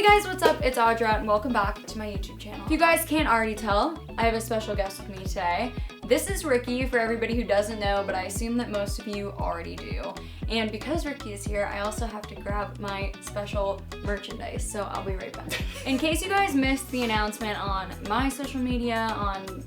guys, what's up? It's Audra and welcome back to my YouTube channel. If you guys can't already tell, I have a special guest with me today. This is Ricky, for everybody who doesn't know, but I assume that most of you already do. And because Ricky is here, I also have to grab my special merchandise, so I'll be right back. In case you guys missed the announcement on my social media, on,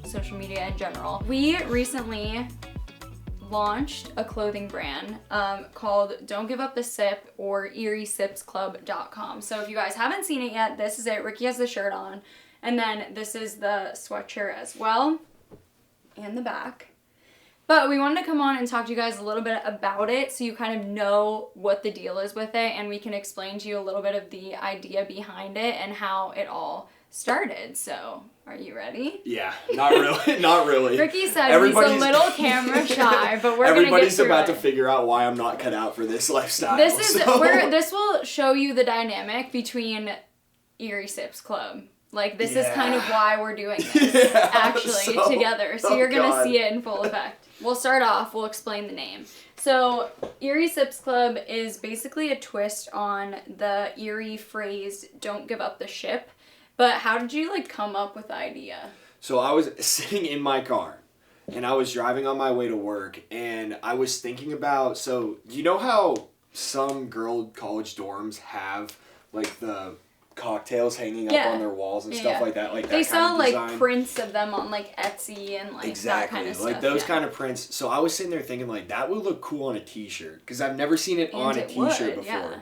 social media in general, we recently launched a clothing brand called Don't Give Up the Sip, or eriesipsclub.com. So if you guys haven't seen it yet, this is it. Ricky has the shirt on, and then this is the sweatshirt as well, and the back. But we wanted to come on and talk to you guys a little bit about it so you kind of know what the deal is with it, and we can explain to you a little bit of the idea behind it and how it all started. So, are you ready? Yeah, not really, not really. Ricky said he's a little camera shy, but we're gonna get Everybody's through about it. to figure out why I'm not cut out for this lifestyle. This will show you the dynamic between Erie Sips Club. Like, this is kind of why we're doing this, actually, together. So you're gonna see it in full effect. We'll start off, we'll explain the name. So, Erie Sips Club is basically a twist on the Erie phrase, don't give up the ship. But how did you, come up with the idea? So I was sitting in my car, and I was driving on my way to work, and I was thinking about, so, you know how some girl college dorms have, the cocktails hanging up on their walls and stuff like that? Like, they that kind of sell, prints of them on, Etsy and, that kind of stuff. Like, those kind of prints. So I was sitting there thinking, that would look cool on a t-shirt, because I've never seen it on a t-shirt before. Yeah.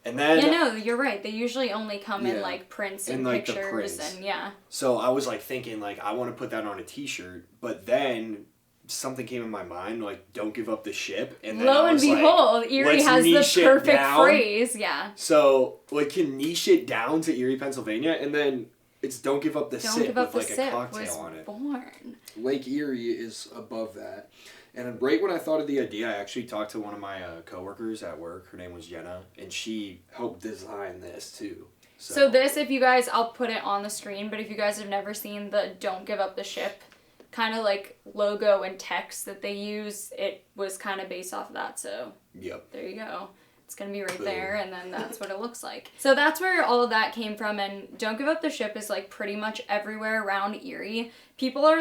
And then... Yeah, no, you're right. They usually only come in, prints and pictures. The prints. And, yeah. So I was, thinking, I want to put that on a t-shirt. But then something came in my mind, don't give up the ship. And then lo and behold, Erie has the perfect phrase. Yeah. So, can niche it down to Erie, Pennsylvania. And then it's don't give up the sip with, a cocktail on it. Born. Lake Erie is above that. And right when I thought of the idea, I actually talked to one of my coworkers at work. Her name was Jenna, and she helped design this too. So this, if you guys, I'll put it on the screen, but if you guys have never seen the Don't Give Up the Ship kind of logo and text that they use, it was kind of based off of that. So yep. There you go. It's going to be right there, and then that's what it looks like. So that's where all of that came from, and Don't Give Up the Ship is pretty much everywhere around Erie. People are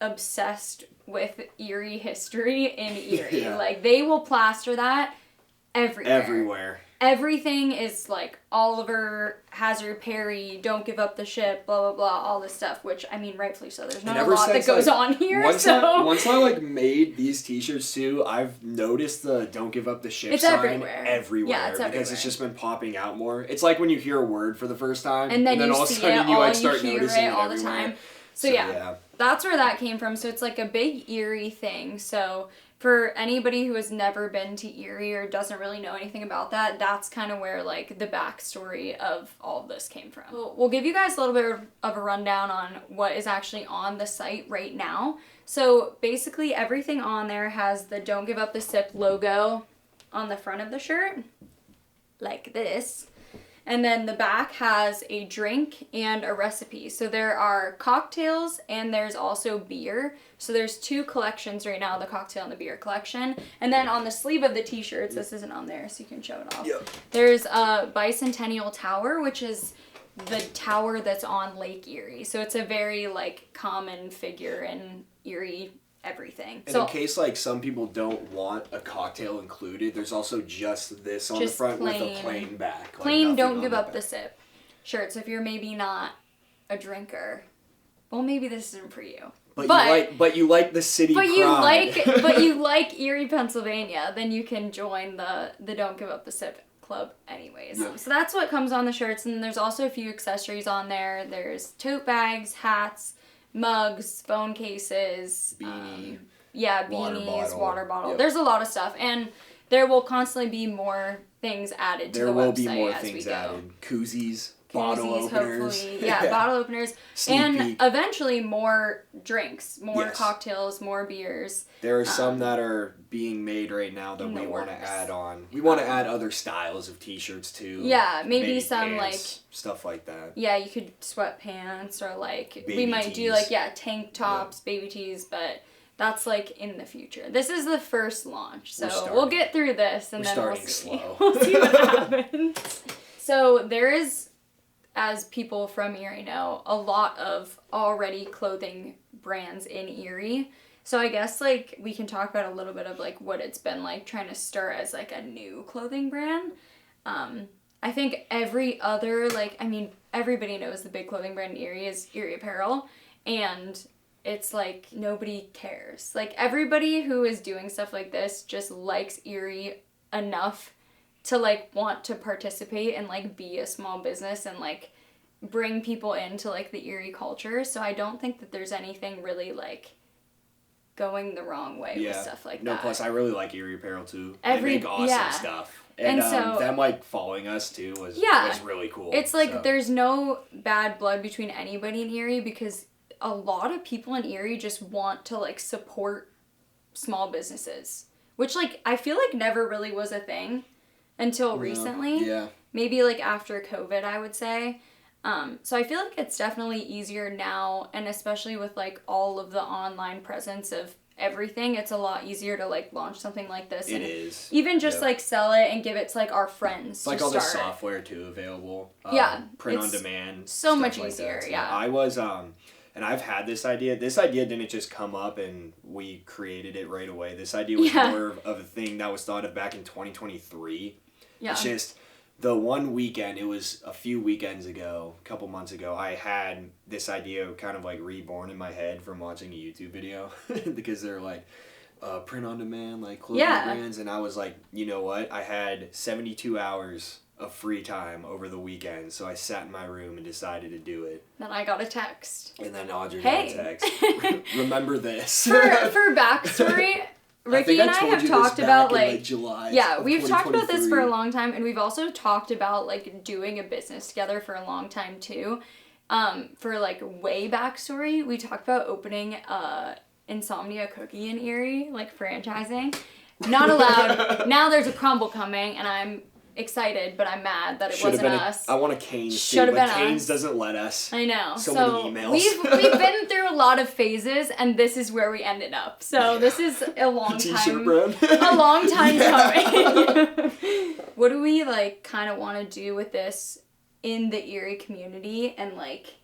obsessed with Erie history in Erie. Yeah. They will plaster that everywhere. Everything is Oliver, Hazard, Perry, Don't Give Up the Ship, blah, blah, blah, all this stuff, which, rightfully so. There's not a lot that goes on here, once I made these t-shirts too, I've noticed the Don't Give Up the Ship sign everywhere. Yeah, it's everywhere. Because it's just been popping out more. It's like when you hear a word for the first time, and then all of a sudden you start noticing it all the everywhere. time. So yeah, that's where that came from. So it's a big Erie thing. So for anybody who has never been to Erie or doesn't really know anything about that, that's kind of where the backstory of all of this came from. We'll give you guys a little bit of a rundown on what is actually on the site right now. So basically everything on there has the Don't Give Up the Sip logo on the front of the shirt, like this. And then the back has a drink and a recipe. So there are cocktails and there's also beer. So there's two collections right now, the cocktail and the beer collection. And then on the sleeve of the t-shirts, this isn't on there, so you can show it off. Yep. There's a Bicentennial Tower, which is the tower that's on Lake Erie. So it's a very common figure in Erie everything. And in case some people don't want a cocktail included, there's also just this on the front with a plain back. Plain Don't Give Up the Sip shirt. So if you're maybe not a drinker, well, maybe this isn't for you. But you like the city pride. But you like Erie, Pennsylvania, then you can join the Don't Give Up the Sip club anyways. Yeah. So that's what comes on the shirts, and there's also a few accessories on there. There's tote bags, hats, mugs, phone cases, beanies, water bottle. Yep. There's a lot of stuff, and there will constantly be more things added to the website as we go. There will be more things added. Koozies, bottle openers. Hopefully. Yeah, bottle openers. And eventually more drinks, more cocktails, more beers. There are some that are being made right now that we want to add on. We want to add other styles of t-shirts too. Yeah, maybe some pants, stuff like that. Yeah, you could sweatpants or baby we might tees. Do tank tops, baby tees, but that's in the future. This is the first launch, so we'll get through this and then we'll see. Slow. We'll see what happens. So there is, as people from Erie know, a lot of already clothing brands in Erie. So I guess, like, we can talk about a little bit of, like, what it's been like trying to start as, like, a new clothing brand. I think every other, like, I mean, everybody knows the big clothing brand in Erie is Erie Apparel, and it's, like, nobody cares. Like, everybody who is doing stuff like this just likes Erie enough to, like, want to participate and, like, be a small business and, like, bring people into, like, the Erie culture. So I don't think that there's anything really, like, going the wrong way with stuff like that. No, plus I really like Erie Apparel too. They make awesome stuff. And so them, like, following us too was really cool. It's like there's no bad blood between anybody in Erie because a lot of people in Erie just want to, like, support small businesses, which, like, I feel like never really was a thing until recently. Yeah. Maybe, like, after COVID, I would say. So I feel like it's definitely easier now, and especially with, like, all of the online presence of everything, it's a lot easier to, like, launch something like this. It and is. Even just, like, sell it and give it to, like, our friends. It's like all the software, too, available. Print on demand. So much like easier, that. yeah. I was, and I've had this idea. This idea didn't just come up and we created it right away. This idea was more of a thing that was thought of back in 2023. Yeah. It's just the one weekend, it was a few weekends ago, a couple months ago, I had this idea kind of, like, reborn in my head from watching a YouTube video because they're like, print on demand, like, clothing brands, and I was like, you know what? I had 72 hours of free time over the weekend, so I sat in my room and decided to do it. Then I got a text. And then Audra got a text. Remember this. For backstory, Ricky and I have talked about, like July we've talked about this for a long time, and we've also talked about, like, doing a business together for a long time too. For, like, way backstory, we talked about opening Insomnia Cookie in Erie, like, franchising. Not allowed. Now there's a crumble coming, and I'm excited, but I'm mad that it wasn't us. I want a Cane's Should have been us. Cane's doesn't let us. I know. So many emails. We've been through a lot of phases, and this is where we ended up. So this is a long time. A long time coming. What do we, like, kind of want to do with this in the Erie community, and, like,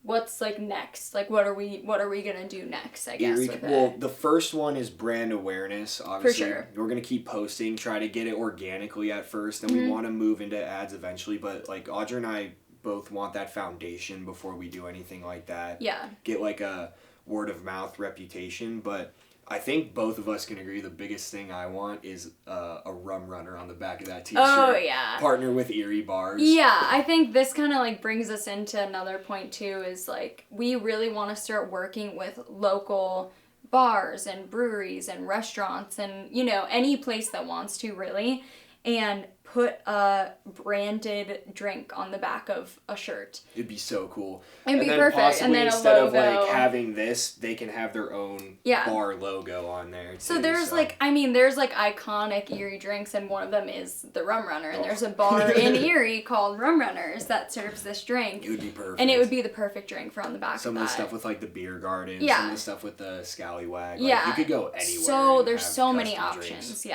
what's, like, next? Like, what are we gonna do next, I guess, with it? The first one is brand awareness, obviously. For sure. We're gonna keep posting, try to get it organically at first, and we want to move into ads eventually, but, like, Audra and I both want that foundation before we do anything like that. Yeah. Get, like, a word of mouth reputation, but I think both of us can agree the biggest thing I want is a rum runner on the back of that t-shirt. Oh, yeah. Partner with Erie Bars. Yeah, I think this kind of, like, brings us into another point, too, is, like, we really want to start working with local bars and breweries and restaurants and, you know, any place that wants to, really, and put a branded drink on the back of a shirt. It'd be so cool. It'd be perfect. And then instead a logo. of, like, having this, they can have their own bar logo on there, too. So there's, like, I mean, there's, like, iconic Erie drinks, and one of them is the Rum Runner, and there's a bar in Erie called Rum Runners that serves this drink. It would be perfect. And it would be the perfect drink for on the back some of the that. Stuff with, like, the beer garden, some of the stuff with the scallywag. Like, you could go anywhere. So there's so many options,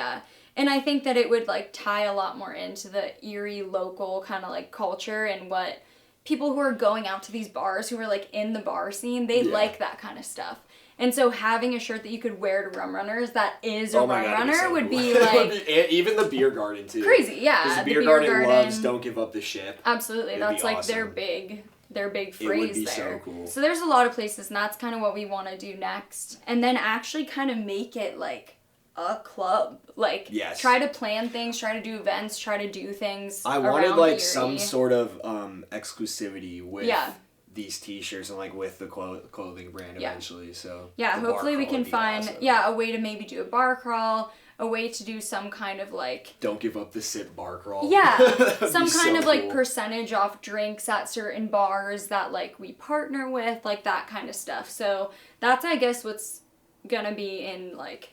And I think that it would, like, tie a lot more into the Erie local kind of, like, culture and what people who are going out to these bars, who are, like, in the bar scene, they like that kind of stuff. And so having a shirt that you could wear to Rum Runners that is a Rum Runner would be, like... even the beer garden, too. Crazy, yeah. Because the beer garden loves Don't Give Up the Ship. Absolutely. That's, like, awesome. their big phrase there. It would be so cool. So there's a lot of places, and that's kind of what we want to do next. And then actually kind of make it, like, a club. Like, try to plan things, try to do events, try to do things. I wanted, like, some sort of exclusivity with these t-shirts and, like, with the clothing brand eventually. So hopefully we can find awesome. A way to maybe do a bar crawl, a way to do some kind of, like, Don't Give Up the Sip bar crawl. Yeah. Some kind of, like, percentage off drinks at certain bars that, like, we partner with, like, that kind of stuff. So that's, I guess, what's gonna be in, like,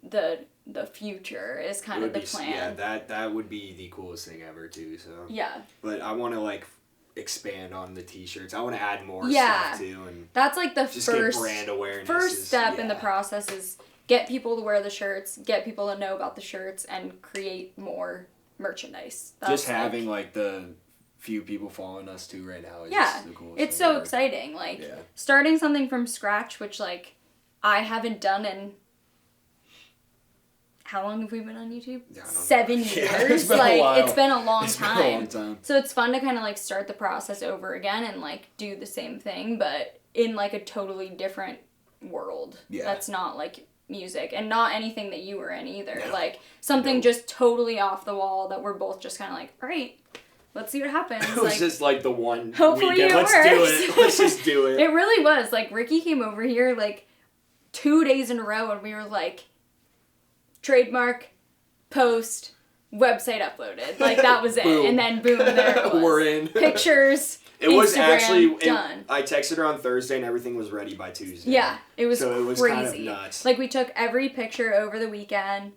the future is kind of the plan. Yeah, that would be the coolest thing ever, too, so. Yeah. But I want to, like, expand on the t-shirts. I want to add more stuff, too. And that's, like, the just get brand awareness. First step in the process is get people to wear the shirts, get people to know about the shirts, and create more merchandise. Just having like the few people following us too right now is the coolest it's thing so ever. exciting. Like starting something from scratch, which like I haven't done in how long have we been on YouTube? 7 years. It's been like a while. it's been a long It's time. been a long time. So it's fun to kind of like start the process over again and like do the same thing, but in like a totally different world. Yeah. That's not like music and not anything that you were in either. No. Like something just totally off the wall that we're both just kind of like, all right, let's see what happens. It was just like the one hopefully weekend. It Let's works. do it. Let's just do it. It really was. Like Ricky came over here like 2 days in a row and we were like, trademark, post, website uploaded. Like that was it. And then boom, there it was. We're in. Pictures. It was Instagram, actually done. I texted her on Thursday and everything was ready by Tuesday. Yeah, it was so it was crazy. kind of nuts. Like we took every picture over the weekend,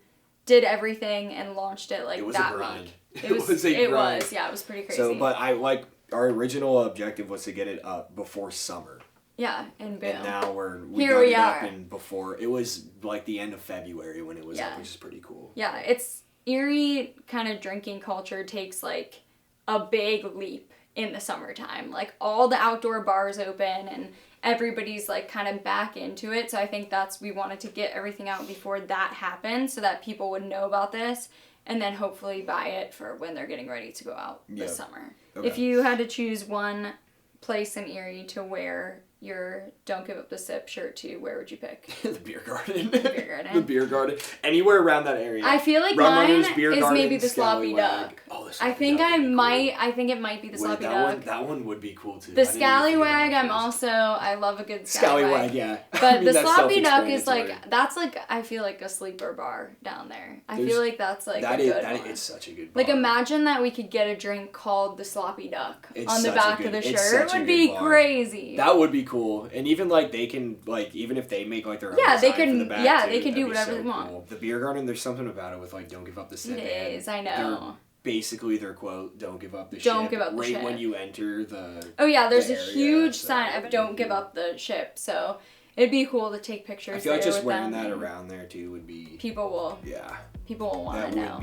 did everything, and launched it like it was that a grind. month. It was a grind. Yeah, it was pretty crazy. So, but I like our original objective was to get it up before summer. Yeah, and boom. And now Here we are. Up and before it was like the end of February when it was up, which is pretty cool. Yeah, it's Erie kind of drinking culture takes like a big leap in the summertime. Like all the outdoor bars open and everybody's like kind of back into it. So I think we wanted to get everything out before that happened so that people would know about this and then hopefully buy it for when they're getting ready to go out this summer. Okay. If you had to choose one place in Erie to wear your Don't Give Up the Sip shirt to, where would you pick? The beer garden. The beer garden. The beer garden. Anywhere around that area. I feel like mine is maybe the Sloppy Duck. Oh, the I think I think it might be the Sloppy Duck. That one would be cool too. The Scallywag, I love a good Scallywag, yeah. But the Sloppy Duck is like, that's like, I feel like a sleeper bar down there. I feel like that's like a good one. It's such a good bar. Like imagine that we could get a drink called the Sloppy Duck on the back of the shirt. It would be crazy. That would be cool. And even like they can like even if they make like their own they can for the back they too, can do whatever so they want. Cool. The beer garden, there's something about it with like Don't Give Up the Sip. It is, I know. Basically their quote, don't give up the ship. Don't give up the ship. Right when you enter the Oh yeah, there's a huge sign of don't give up the ship. So it'd be cool to take pictures. I feel like just wearing that around there too would be people will want to know.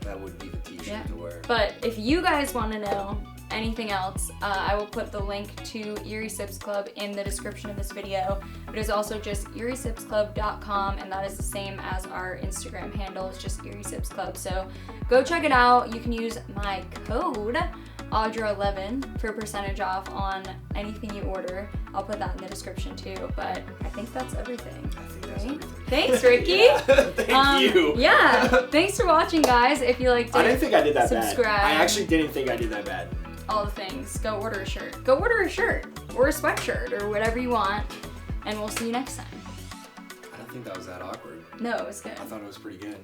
That would be the t-shirt to wear. But if you guys want to know anything else, I will put the link to Erie Sips Club in the description of this video. It is also just eriesipsclub.com, and that is the same as our Instagram handle. It's just Erie Sips Club. So go check it out. You can use my code Audra11 for percentage off on anything you order. I'll put that in the description too. But I think that's everything. Thanks, Ricky. Yeah, thank you. Yeah. Thanks for watching, guys. If you liked it, I didn't think I did that subscribe. bad. I actually didn't think I did that bad. All the things. Go order a shirt. Go order a shirt or a sweatshirt or whatever you want. And we'll see you next time. I don't think that was that awkward. No, it was good. I thought it was pretty good.